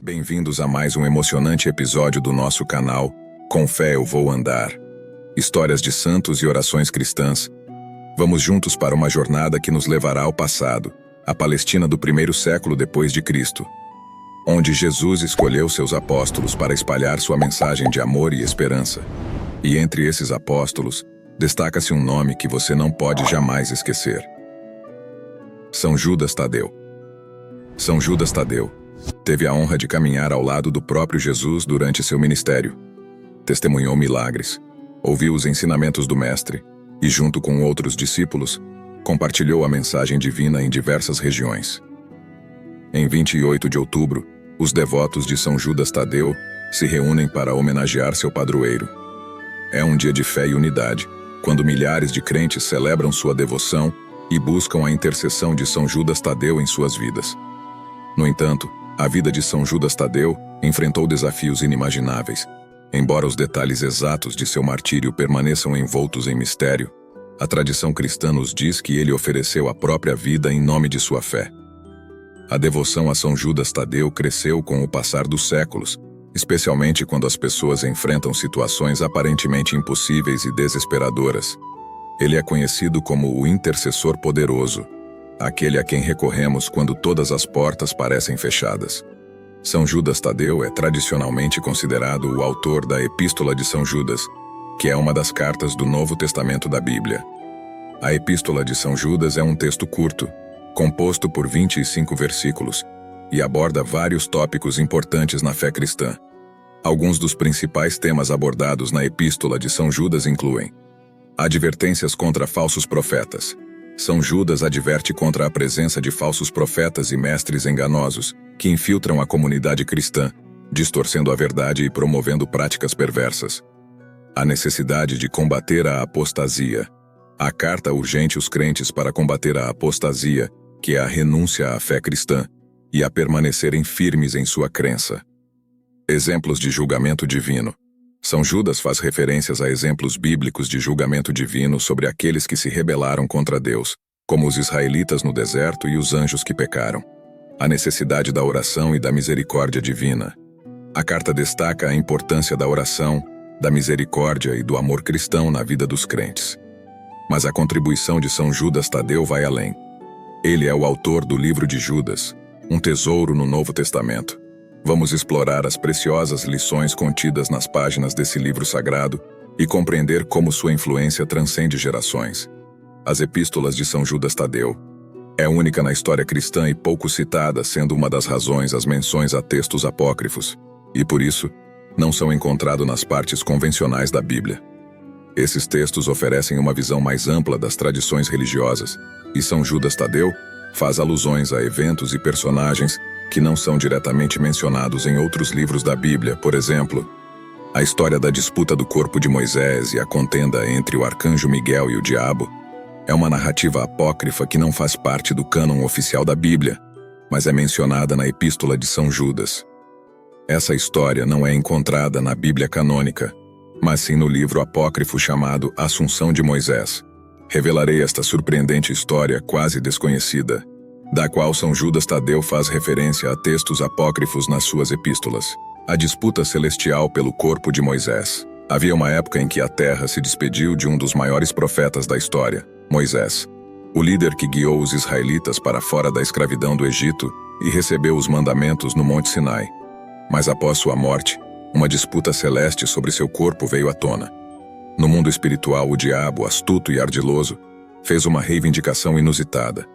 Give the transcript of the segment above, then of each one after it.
Bem-vindos a mais um emocionante episódio do nosso canal Com Fé Eu Vou Andar. Histórias de santos e orações cristãs. Vamos juntos para uma jornada que nos levará ao passado, a Palestina do primeiro século depois de Cristo, onde Jesus escolheu seus apóstolos para espalhar sua mensagem de amor e esperança. E entre esses apóstolos, destaca-se um nome que você não pode jamais esquecer. São Judas Tadeu. São Judas Tadeu teve a honra de caminhar ao lado do próprio Jesus durante seu ministério. Testemunhou milagres, ouviu os ensinamentos do Mestre e, junto com outros discípulos, compartilhou a mensagem divina em diversas regiões. Em 28 de outubro, os devotos de São Judas Tadeu se reúnem para homenagear seu padroeiro. É um dia de fé e unidade, quando milhares de crentes celebram sua devoção e buscam a intercessão de São Judas Tadeu em suas vidas. No entanto, a vida de São Judas Tadeu enfrentou desafios inimagináveis. Embora os detalhes exatos de seu martírio permaneçam envoltos em mistério, a tradição cristã nos diz que ele ofereceu a própria vida em nome de sua fé. A devoção a São Judas Tadeu cresceu com o passar dos séculos, especialmente quando as pessoas enfrentam situações aparentemente impossíveis e desesperadoras. Ele é conhecido como o intercessor poderoso, aquele a quem recorremos quando todas as portas parecem fechadas. São Judas Tadeu é tradicionalmente considerado o autor da Epístola de São Judas, que é uma das cartas do Novo Testamento da Bíblia. A Epístola de São Judas é um texto curto, composto por 25 versículos, e aborda vários tópicos importantes na fé cristã. Alguns dos principais temas abordados na Epístola de São Judas incluem: advertências contra falsos profetas. São Judas adverte contra a presença de falsos profetas e mestres enganosos, que infiltram a comunidade cristã, distorcendo a verdade e promovendo práticas perversas. A necessidade de combater a apostasia. A carta urgente os crentes para combater a apostasia, que é a renúncia à fé cristã, e a permanecerem firmes em sua crença. Exemplos de julgamento divino. São Judas faz referências a exemplos bíblicos de julgamento divino sobre aqueles que se rebelaram contra Deus, como os israelitas no deserto e os anjos que pecaram. A necessidade da oração e da misericórdia divina. A carta destaca a importância da oração, da misericórdia e do amor cristão na vida dos crentes. Mas a contribuição de São Judas Tadeu vai além. Ele é o autor do livro de Judas, um tesouro no Novo Testamento. Vamos explorar as preciosas lições contidas nas páginas desse livro sagrado e compreender como sua influência transcende gerações. As Epístolas de São Judas Tadeu. É única na história cristã e pouco citada, sendo uma das razões as menções a textos apócrifos, e por isso, não são encontrados nas partes convencionais da Bíblia. Esses textos oferecem uma visão mais ampla das tradições religiosas, e São Judas Tadeu faz alusões a eventos e personagens que não são diretamente mencionados em outros livros da Bíblia. Por exemplo, a história da disputa do corpo de Moisés e a contenda entre o arcanjo Miguel e o diabo é uma narrativa apócrifa que não faz parte do cânon oficial da Bíblia, mas é mencionada na Epístola de São Judas. Essa história não é encontrada na Bíblia canônica, mas sim no livro apócrifo chamado Assunção de Moisés. Revelarei esta surpreendente história quase desconhecida, da qual São Judas Tadeu faz referência a textos apócrifos nas suas epístolas. A disputa celestial pelo corpo de Moisés. Havia uma época em que a terra se despediu de um dos maiores profetas da história, Moisés, o líder que guiou os israelitas para fora da escravidão do Egito e recebeu os mandamentos no Monte Sinai. Mas após sua morte, uma disputa celeste sobre seu corpo veio à tona. No mundo espiritual, o diabo, astuto e ardiloso, fez uma reivindicação inusitada.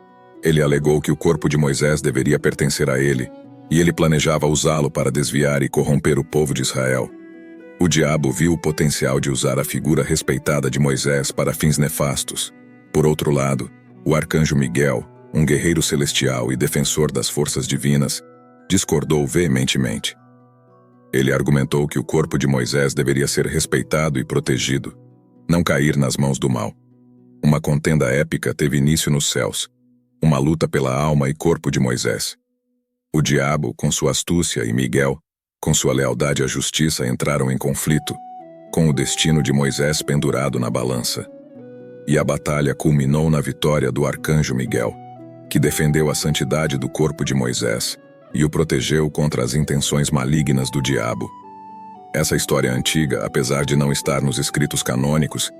Ele alegou que o corpo de Moisés deveria pertencer a ele, e ele planejava usá-lo para desviar e corromper o povo de Israel. O diabo viu o potencial de usar a figura respeitada de Moisés para fins nefastos. Por outro lado, o arcanjo Miguel, um guerreiro celestial e defensor das forças divinas, discordou veementemente. Ele argumentou que o corpo de Moisés deveria ser respeitado e protegido, não cair nas mãos do mal. Uma contenda épica teve início nos céus, uma luta pela alma e corpo de Moisés. O diabo, com sua astúcia, e Miguel, com sua lealdade à justiça, entraram em conflito, com o destino de Moisés pendurado na balança. E a batalha culminou na vitória do arcanjo Miguel. que defendeu a santidade do corpo de Moisés e o protegeu contra as intenções malignas do diabo. Essa história antiga, apesar de não estar nos escritos canônicos,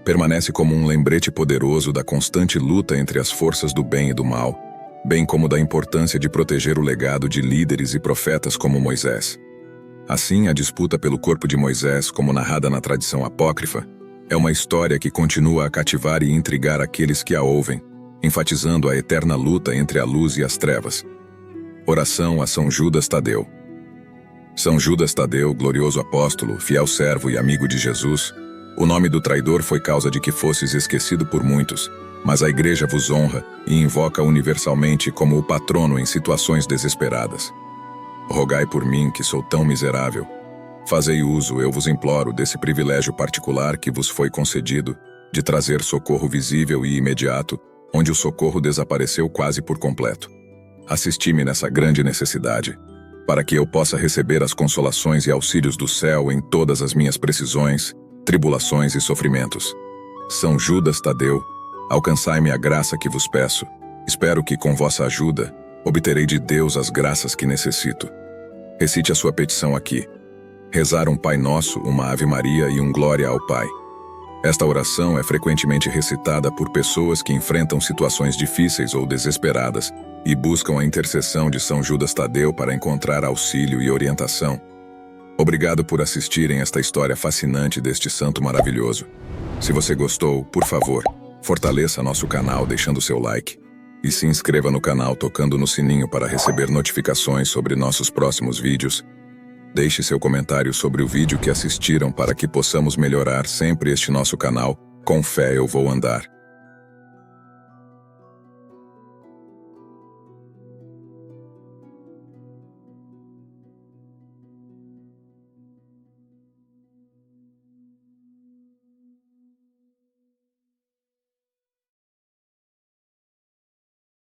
permanece como um lembrete poderoso da constante luta entre as forças do bem e do mal, bem como da importância de proteger o legado de líderes e profetas como Moisés. Assim, a disputa pelo corpo de Moisés, como narrada na tradição apócrifa, é uma história que continua a cativar e intrigar aqueles que a ouvem, enfatizando a eterna luta entre a luz e as trevas. Oração a São Judas Tadeu. São Judas Tadeu, glorioso apóstolo, fiel servo e amigo de Jesus, o nome do traidor foi causa de que fosses esquecido por muitos, mas a Igreja vos honra e invoca universalmente como o patrono em situações desesperadas. Rogai por mim, que sou tão miserável. Fazei uso, eu vos imploro, desse privilégio particular que vos foi concedido, de trazer socorro visível e imediato, onde o socorro desapareceu quase por completo. Assisti-me nessa grande necessidade, para que eu possa receber as consolações e auxílios do céu em todas as minhas precisões, tribulações e sofrimentos. São Judas Tadeu, alcançai-me a graça que vos peço. Espero que, com vossa ajuda, obterei de Deus as graças que necessito. Recite a sua petição aqui. Rezar um Pai Nosso, uma Ave Maria e um Glória ao Pai. Esta oração é frequentemente recitada por pessoas que enfrentam situações difíceis ou desesperadas e buscam a intercessão de São Judas Tadeu para encontrar auxílio e orientação. Obrigado por assistirem esta história fascinante deste santo maravilhoso. Se você gostou, por favor, fortaleça nosso canal deixando seu like. E se inscreva no canal tocando no sininho para receber notificações sobre nossos próximos vídeos. Deixe seu comentário sobre o vídeo que assistiram para que possamos melhorar sempre este nosso canal. Com fé eu vou andar.